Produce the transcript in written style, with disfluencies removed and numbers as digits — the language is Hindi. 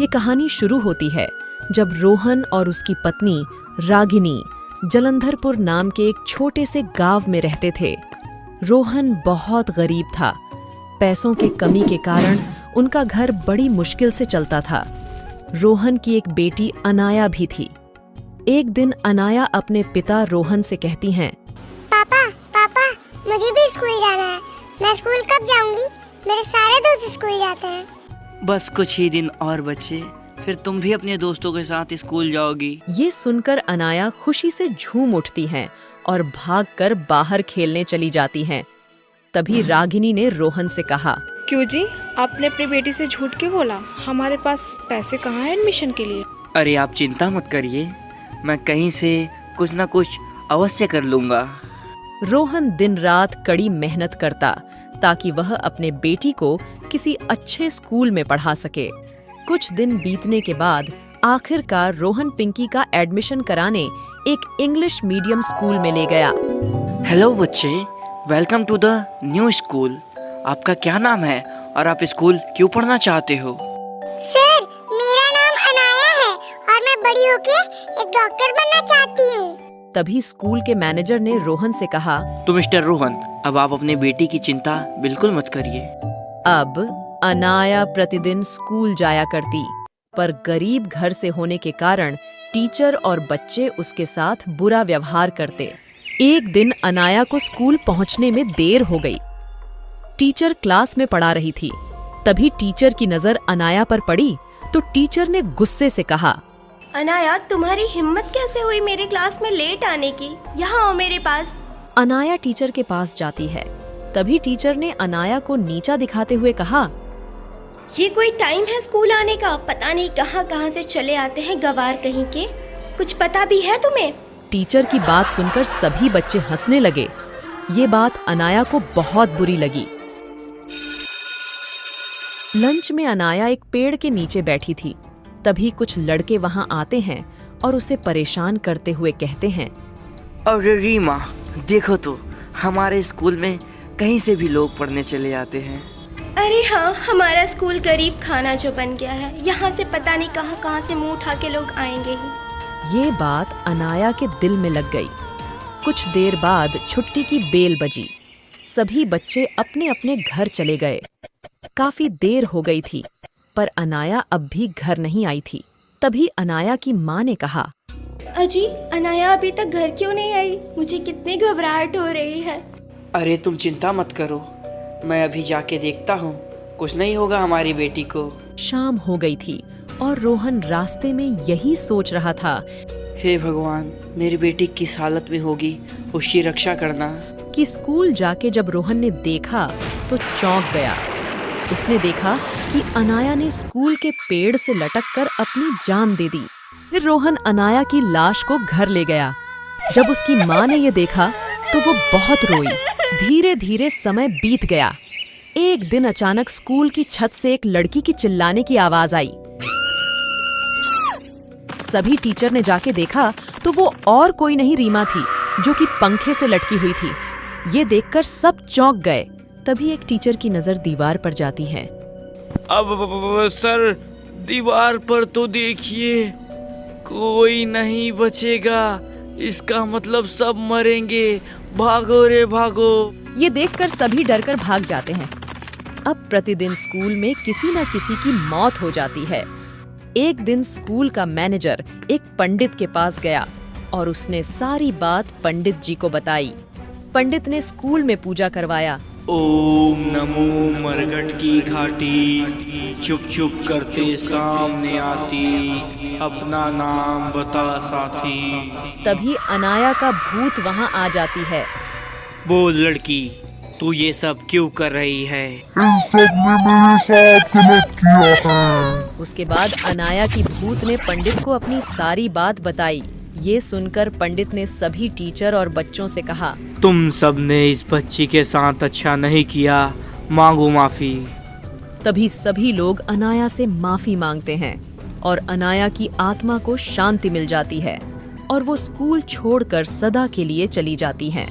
ये कहानी शुरू होती है जब रोहन और उसकी पत्नी रागिनी जलंधरपुर नाम के एक छोटे से गांव में रहते थे। रोहन बहुत गरीब था। पैसों की कमी के कारण उनका घर बड़ी मुश्किल से चलता था। रोहन की एक बेटी अनाया भी थी। एक दिन अनाया अपने पिता रोहन से कहती हैं, पापा पापा मुझे भी स्कूल जाना है। मैं स्कूल कब जाऊंगी? मेरे सारे दोस्त स्कूल जाते हैं। बस कुछ ही दिन और बच्चे, फिर तुम भी अपने दोस्तों के साथ स्कूल जाओगी। ये सुनकर अनाया खुशी से झूम उठती हैं और भागकर बाहर खेलने चली जाती हैं। तभी रागिनी ने रोहन से कहा, क्यों जी, आपने अपनी बेटी से झूठ क्यों बोला? हमारे पास पैसे कहाँ हैं एडमिशन के लिए? अरे आप चिंता मत करिए, मैं कहीं से कुछ न कुछ अवश्य कर लूँगा। रोहन दिन रात कड़ी मेहनत करता ताकि वह अपने बेटी को किसी अच्छे स्कूल में पढ़ा सके। कुछ दिन बीतने के बाद आखिरकार रोहन पिंकी का एडमिशन कराने एक इंग्लिश मीडियम स्कूल में ले गया। हेलो बच्चे, welcome to the new school. आपका क्या नाम है और आप स्कूल क्यों पढ़ना चाहते हो? सर, मेरा नाम अनाया है और मैं बड़ी होके एक डॉक्टर बनना चाहती हूँ। तभी स्कूल के मैनेजर ने रोहन से कहा, तो मिस्टर रोहन, अब आप अपनी बेटी की चिंता बिल्कुल मत करिए। अब अनाया प्रतिदिन स्कूल जाया करती, पर गरीब घर से होने के कारण टीचर और बच्चे उसके साथ बुरा व्यवहार करते। एक दिन अनाया को स्कूल पहुंचने में देर हो गई। टीचर क्लास में पढ़ा रही थी। तभी टीचर की नजर अनाया पर पड़ी तो टीचर ने गुस्से से कहा, अनाया, तुम्हारी हिम्मत कैसे हुई मेरे क्लास में लेट आने की? यहाँ आओ मेरे पास। अनाया टीचर के पास जाती है। तभी टीचर ने अनाया को नीचा दिखाते हुए कहा, ये कोई टाइम है स्कूल आने का? पता नहीं कहाँ कहाँ से चले आते हैं गवार कहीं के। कुछ पता भी है तुम्हें? टीचर की बात सुनकर सभी बच्चे हंसने लगे। ये बात अनाया को बहुत बुरी लगी। लंच में अनाया एक पेड़ के नीचे बैठी थी। तभी कुछ लड़के वहां आते हैं और उसे परेशान करते हुए कहते हैं, अरे रीमा, देखो तो हमारे स्कूल में कहीं से भी लोग पढ़ने चले आते हैं। अरे हाँ, हमारा स्कूल गरीब खाना जो बन गया है। यहाँ से पता नहीं कहाँ कहाँ से मुंह उठा के लोग आएंगे ही। ये बात अनाया के दिल में लग गई। कुछ देर बाद छुट्टी की बेल बजी। सभी बच्चे अपने अपने घर चले गए। काफी देर हो गई थी, पर अनाया अब भी घर नहीं आई थी। तभी अनाया की माँ ने कहा, अजी, अनाया अभी तक घर क्यों नहीं आई? मुझे कितनी घबराहट हो रही है। अरे तुम चिंता मत करो, मैं अभी जाके देखता हूँ, कुछ नहीं होगा हमारी बेटी को। शाम हो गई थी और रोहन रास्ते में यही सोच रहा था, हे भगवान, मेरी बेटी किस हालत में होगी, उसकी रक्षा करना। कि स्कूल जाके जब रोहन ने देखा तो चौंक गया। उसने देखा कि अनाया ने स्कूल के पेड़ से लटककर अपनी जान दे दी। फिर रोहन अनाया की लाश को घर ले गया। जब उसकी माँ ने ये देखा तो वो बहुत रोई। धीरे धीरे समय बीत गया। एक दिन अचानक स्कूल की छत से एक लड़की की चिल्लाने की आवाज आई। सभी टीचर ने जाके देखा तो वो और कोई नहीं रीमा थी, जो कि पंखे से लटकी हुई थी। ये देखकर सब चौंक गए। तभी एक टीचर की नजर दीवार पर जाती है। अब सर, दीवार पर तो देखिए, कोई नहीं बचेगा। इसका मतलब सब मरेंगे। भागो रे भागो। ये देखकर सभी डरकर भाग जाते हैं। अब प्रतिदिन स्कूल में किसी न किसी की मौत हो जाती है। एक दिन स्कूल का मैनेजर एक पंडित के पास गया और उसने सारी बात पंडित जी को बताई। पंडित ने स्कूल में पूजा करवाया। ओम नमो मरघट की घाटी, चुप चुप करते सामने आती, अपना नाम बता साथी। तभी अनाया का भूत वहां आ जाती है। बोल लड़की, तू ये सब क्यों कर रही है? इन सब ने मेरे साथ गलत किया है। उसके बाद अनाया की भूत ने पंडित को अपनी सारी बात बताई। ये सुनकर पंडित ने सभी टीचर और बच्चों से कहा, तुम सब ने इस बच्ची के साथ अच्छा नहीं किया, मांगो माफी। तभी सभी लोग अनाया से माफी मांगते हैं और अनाया की आत्मा को शांति मिल जाती है और वो स्कूल छोड़कर सदा के लिए चली जाती हैं।